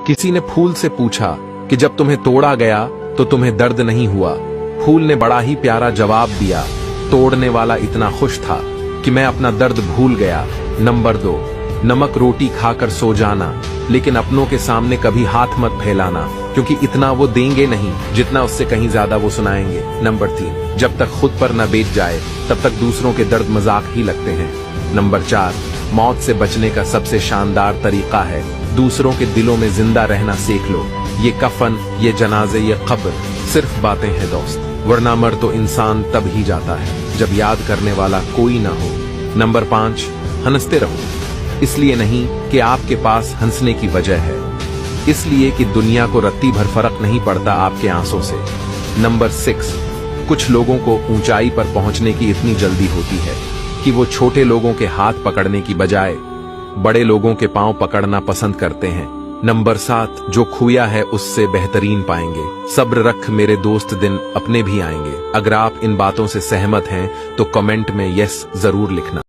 किसी ने फूल से पूछा कि जब तुम्हें तोड़ा गया तो तुम्हें दर्द नहीं हुआ। फूल ने बड़ा ही प्यारा जवाब दिया। तोड़ने वाला इतना खुश था कि मैं अपना दर्द भूल गया। नंबर 2, नमक रोटी खाकर सो जाना, लेकिन अपनों के सामने कभी हाथ मत फैलाना, क्योंकि इतना वो देंगे नहीं जितना उससे कहीं ज्यादा वो सुनाएंगे। नंबर 3, जब तक खुद पर न बीत जाए तब तक दूसरों के दर्द मजाक ही लगते हैं। नंबर 4, मौत से बचने का सबसे शानदार तरीका है दूसरों के दिलों में जिंदा रहना सीख लो। ये कफन, ये जनाजे, ये कब्र सिर्फ बातें हैं दोस्त, वरना मर तो इंसान तब ही जाता है जब याद करने वाला कोई ना हो। नंबर 5, हंसते रहो, इसलिए नहीं कि आपके पास हंसने की वजह है, इसलिए कि दुनिया को रत्ती भर फर्क नहीं पड़ता आपके आंसू से। नंबर 6, कुछ लोगों को ऊंचाई पर पहुंचने की इतनी जल्दी होती है कि वो छोटे लोगों के हाथ पकड़ने की बजाय बड़े लोगों के पांव पकड़ना पसंद करते हैं। नंबर 7, जो खोया है उससे बेहतरीन पाएंगे। सब्र रख मेरे दोस्त, दिन अपने भी आएंगे। अगर आप इन बातों से सहमत हैं तो कमेंट में यस जरूर लिखना।